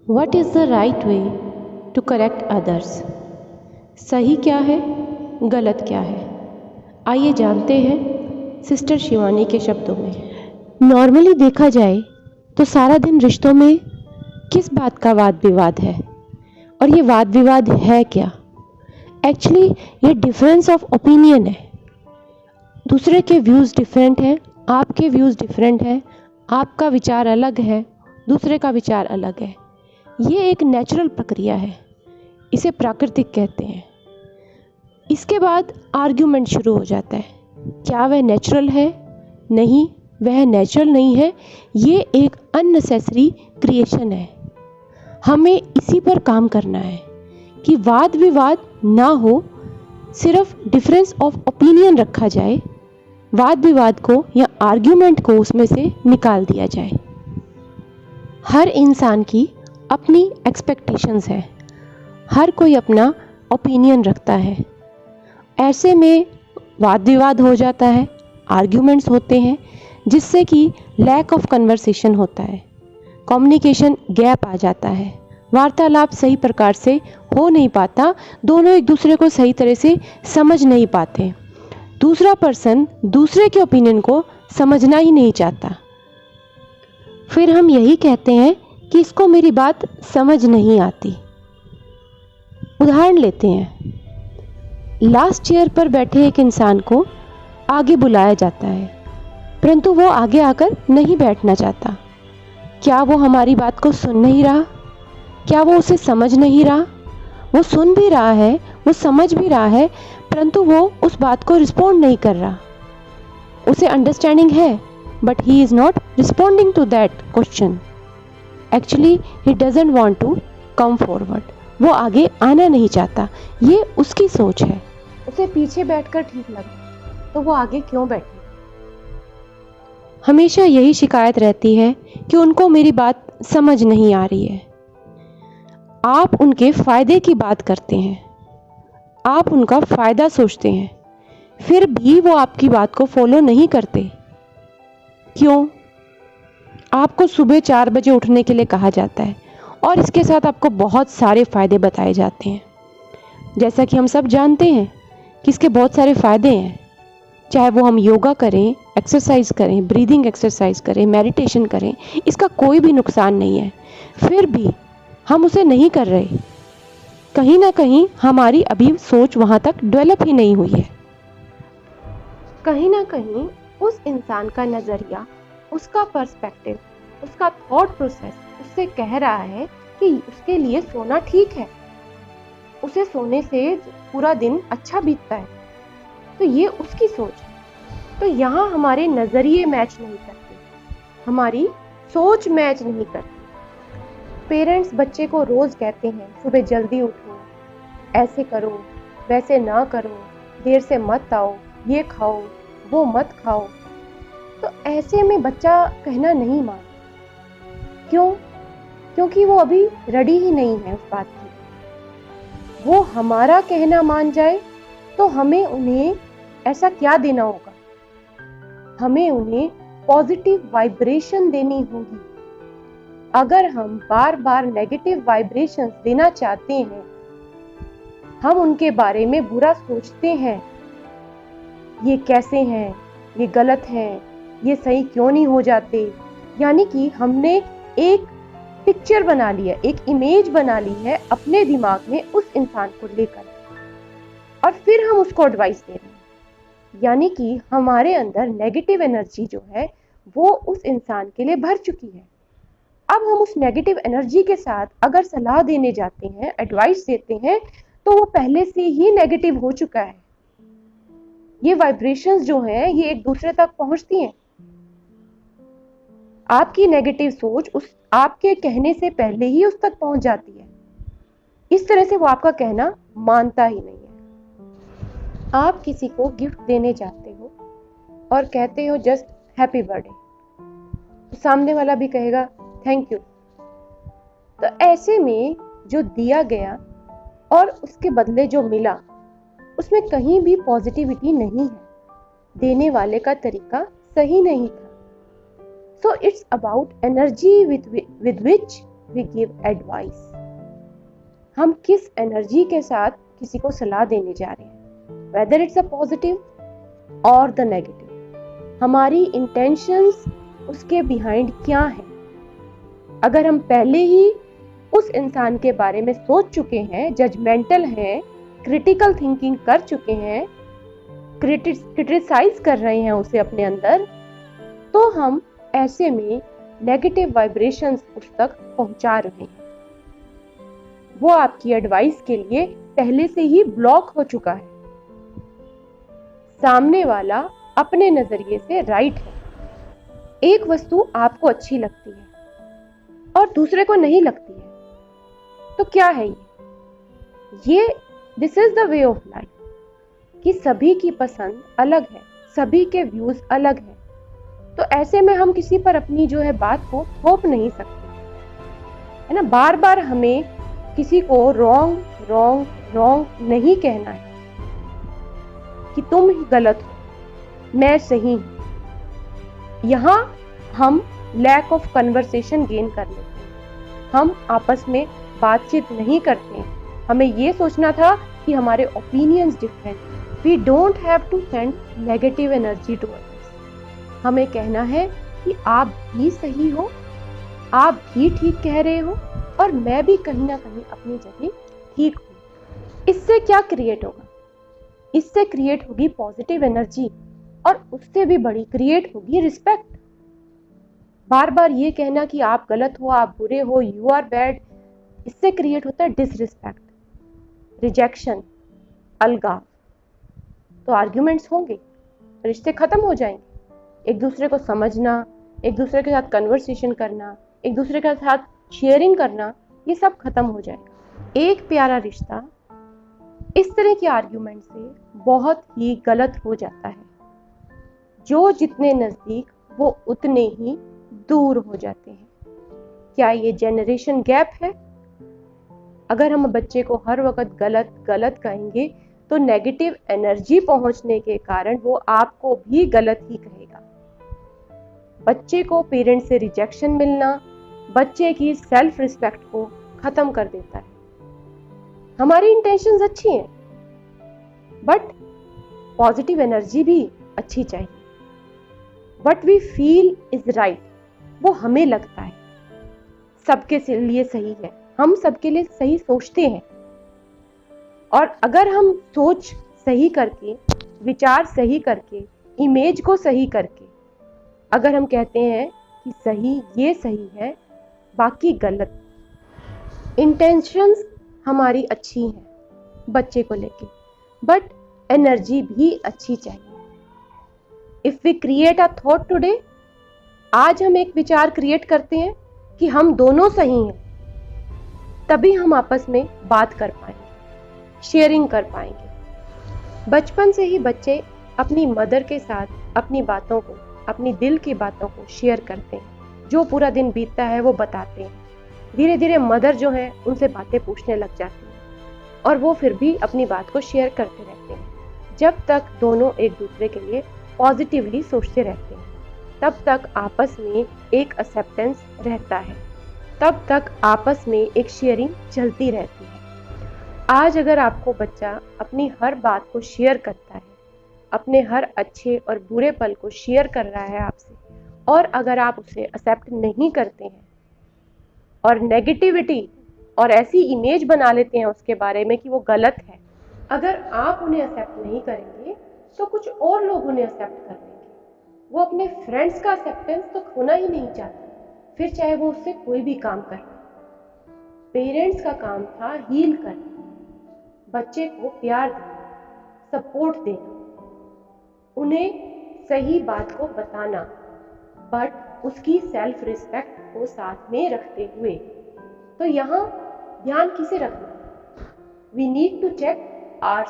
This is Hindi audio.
What is the right way to correct others? सही क्या है, गलत क्या है? आइए जानते हैं सिस्टर शिवानी के शब्दों में। नॉर्मली देखा जाए तो सारा दिन रिश्तों में किस बात का वाद विवाद है, और ये वाद विवाद है क्या? एक्चुअली ये डिफरेंस ऑफ ओपिनियन है। दूसरे के व्यूज़ डिफरेंट हैं, आपके व्यूज़ डिफरेंट हैं, आपका विचार अलग है, दूसरे का विचार अलग है। ये एक नेचुरल प्रक्रिया है, इसे प्राकृतिक कहते हैं। इसके बाद आर्ग्यूमेंट शुरू हो जाता है। क्या वह नेचुरल है? नहीं, वह नेचुरल नहीं है। ये एक अननेसेसरी क्रिएशन है। हमें इसी पर काम करना है कि वाद विवाद ना हो, सिर्फ डिफरेंस ऑफ ओपिनियन रखा जाए, वाद विवाद को या आर्ग्यूमेंट को उसमें से निकाल दिया जाए। हर इंसान की अपनी एक्सपेक्टेशंस हैं, हर कोई अपना ओपिनियन रखता है। ऐसे में वाद विवाद हो जाता है, आर्ग्यूमेंट्स होते हैं, जिससे कि लैक ऑफ कन्वर्सेशन होता है, कम्युनिकेशन गैप आ जाता है, वार्तालाप सही प्रकार से हो नहीं पाता, दोनों एक दूसरे को सही तरह से समझ नहीं पाते, दूसरा पर्सन दूसरे के ओपिनियन को समझना ही नहीं चाहता। फिर हम यही कहते हैं कि इसको मेरी बात समझ नहीं आती। उदाहरण लेते हैं, लास्ट चेयर पर बैठे एक इंसान को आगे बुलाया जाता है, परंतु वो आगे आकर नहीं बैठना चाहता। क्या वो हमारी बात को सुन नहीं रहा? क्या वो उसे समझ नहीं रहा? वो सुन भी रहा है, वो समझ भी रहा है, परंतु वो उस बात को रिस्पॉन्ड नहीं कर रहा। उसे अंडरस्टैंडिंग है, but he is not responding to that question. Actually he doesn't want to come forward. वो आगे आना नहीं चाहता। ये उसकी सोच है। उसे पीछे बैठकर ठीक लगे, तो वो आगे क्यों बैठे? हमेशा यही शिकायत रहती है कि उनको मेरी बात समझ नहीं आ रही है। आप उनके फ़ायदे की बात करते हैं, आप उनका फ़ायदा सोचते हैं, फिर भी वो आपकी बात को फॉलो नहीं करते। क्यों? आपको सुबह 4 बजे उठने के लिए कहा जाता है और इसके साथ आपको बहुत सारे फ़ायदे बताए जाते हैं। जैसा कि हम सब जानते हैं कि इसके बहुत सारे फ़ायदे हैं। चाहे वो हम योगा करें, एक्सरसाइज करें, ब्रीदिंग एक्सरसाइज करें, मेडिटेशन करें, इसका कोई भी नुकसान नहीं है। फिर भी हम उसे नहीं कर रहे। कहीं ना कहीं हमारी अभी सोच वहाँ तक डेवलप ही नहीं हुई है। कहीं ना कहीं उस इंसान का नज़रिया, उसका पर्सपेक्टिव, उसका थॉट प्रोसेस उससे कह रहा है कि उसके लिए सोना ठीक है, उसे सोने से पूरा दिन अच्छा बीतता है। तो ये उसकी सोच है। तो यहाँ हमारे नज़रिए मैच नहीं करते, हमारी सोच मैच नहीं करती। पेरेंट्स बच्चे को रोज़ कहते हैं सुबह जल्दी उठो, ऐसे करो, वैसे ना करो, देर से मत आओ, ये खाओ, वो मत खाओ। तो ऐसे में बच्चा कहना नहीं मानता। क्यों? क्योंकि वो अभी रेडी ही नहीं है उस बात की। वो हमारा कहना मान जाए तो हमें उन्हें ऐसा क्या देना होगा? हमें उन्हें पॉजिटिव वाइब्रेशन देनी होगी। अगर हम बार बार नेगेटिव वाइब्रेशंस देना चाहते हैं, हम उनके बारे में बुरा सोचते हैं, ये कैसे हैं, ये गलत हैं, ये सही क्यों नहीं हो जाते, यानी कि हमने एक पिक्चर बना लिया, एक इमेज बना ली है अपने दिमाग में उस इंसान को लेकर, और फिर हम उसको एडवाइस दे रहे हैं। यानी कि हमारे अंदर नेगेटिव एनर्जी जो है वो उस इंसान के लिए भर चुकी है। अब हम उस नेगेटिव एनर्जी के साथ अगर सलाह देने जाते हैं, एडवाइस देते हैं, तो वो पहले से ही नेगेटिव हो चुका है। ये वाइब्रेशंस जो हैं ये एक दूसरे तक पहुंचती हैं। आपकी नेगेटिव सोच उस आपके कहने से पहले ही उस तक पहुंच जाती है। इस तरह से वो आपका कहना मानता ही नहीं है। आप किसी को गिफ्ट देने जाते हो और कहते हो जस्ट हैप्पी बर्थडे, तो सामने वाला भी कहेगा थैंक यू। तो ऐसे में जो दिया गया और उसके बदले जो मिला, उसमें कहीं भी पॉजिटिविटी नहीं है। देने वाले का तरीका सही नहीं था। So it's about energy with which we give advice. हम किस एनर्जी के साथ किसी को सलाह देने जा रहे हैं, वेदर इट्स अ पॉजिटिव और द नेगेटिव, हमारी इंटेंशंस उसके बिहाइंड क्या है। अगर हम पहले ही उस इंसान के बारे में सोच चुके हैं, जजमेंटल हैं, क्रिटिकल थिंकिंग कर चुके हैं, क्रिटिसाइज कर रहे हैं उसे अपने अंदर, तो हम ऐसे में नेगेटिव वाइब्रेशंस उस तक पहुंचा रहे हैं। वो आपकी एडवाइस के लिए पहले से ही ब्लॉक हो चुका है। सामने वाला अपने नजरिए से राइट है। एक वस्तु आपको अच्छी लगती है और दूसरे को नहीं लगती है, तो क्या है ये this is the way of life कि सभी की पसंद अलग है, सभी के व्यूज अलग है। तो ऐसे में हम किसी पर अपनी जो है बात को थोप नहीं सकते, है ना। बार बार हमें किसी को रॉन्ग रॉन्ग रॉन्ग नहीं कहना है कि तुम ही गलत हो, मैं सही हूं। यहां हम लैक ऑफ कन्वर्सेशन गेन कर लेते हैं, हम आपस में बातचीत नहीं करते हैं। हमें ये सोचना था कि हमारे opinions different, we don't have to send negative energy to others. हमें कहना है कि आप भी सही हो, आप भी ठीक कह रहे हो और मैं भी कहीं ना कहीं अपनी जगह ठीक हूं। इससे क्या क्रिएट होगा? इससे क्रिएट होगी पॉजिटिव एनर्जी और उससे भी बड़ी क्रिएट होगी रिस्पेक्ट। बार बार ये कहना कि आप गलत हो, आप बुरे हो, यू आर बैड, इससे क्रिएट होता है डिसरिस्पेक्ट, रिजेक्शन, अलगाव। तो आर्ग्यूमेंट्स होंगे, रिश्ते खत्म हो जाएंगे। एक दूसरे को समझना, एक दूसरे के साथ कन्वर्सेशन करना, एक दूसरे के साथ शेयरिंग करना, ये सब खत्म हो जाएगा। एक प्यारा रिश्ता इस तरह के आर्ग्यूमेंट से बहुत ही गलत हो जाता है। जो जितने नजदीक वो उतने ही दूर हो जाते हैं। क्या ये जनरेशन गैप है? अगर हम बच्चे को हर वक्त गलत गलत कहेंगे तो नेगेटिव एनर्जी पहुंचने के कारण वो आपको भी गलत ही कहेगा। बच्चे को पेरेंट से रिजेक्शन मिलना बच्चे की सेल्फ रिस्पेक्ट को खत्म कर देता है। हमारी इंटेंशंस अच्छी हैं, बट पॉजिटिव एनर्जी भी अच्छी चाहिए। What we feel is right, वो हमें लगता है सबके लिए सही है, हम सबके लिए सही सोचते हैं। और अगर हम सोच सही करके, विचार सही करके, इमेज को सही करके अगर हम कहते हैं कि सही ये सही है, बाकी गलत, इंटेंशंस हमारी अच्छी हैं बच्चे को लेके, बट एनर्जी भी अच्छी चाहिए। If we create a thought today, आज हम एक विचार क्रिएट करते हैं कि हम दोनों सही हैं, तभी हम आपस में बात कर पाएंगे, शेयरिंग कर पाएंगे। बचपन से ही बच्चे अपनी मदर के साथ अपनी बातों को, अपनी दिल की बातों को शेयर करते हैं। जो पूरा दिन बीतता है वो बताते हैं। धीरे धीरे मदर जो है उनसे बातें पूछने लग जाती हैं और वो फिर भी अपनी बात को शेयर करते रहते हैं। जब तक दोनों एक दूसरे के लिए पॉजिटिवली सोचते रहते हैं, तब तक आपस में एक एक्सेप्टेंस रहता है, तब तक आपस में एक शेयरिंग चलती रहती है। आज अगर आपको बच्चा अपनी हर बात को शेयर करता है, अपने हर अच्छे और बुरे पल को शेयर कर रहा है आपसे, और अगर आप उसे एक्सेप्ट नहीं करते हैं और नेगेटिविटी और ऐसी इमेज बना लेते हैं उसके बारे में कि वो गलत है, अगर आप उन्हें एक्सेप्ट नहीं करेंगे तो कुछ और लोग उन्हें एक्सेप्ट कर लेंगे। वो अपने फ्रेंड्स का एक्सेप्टेंस तो खोना ही नहीं चाहते, फिर चाहे वो उससे कोई भी काम कर। पेरेंट्स का काम था हील करना, बच्चे को प्यार देना, सपोर्ट देना, उन्हें सही बात को बताना, बट उसकी सेल्फ रिस्पेक्ट को साथ में रखते हुए। तो यहाँ ध्यान किसे रखना? We need to check our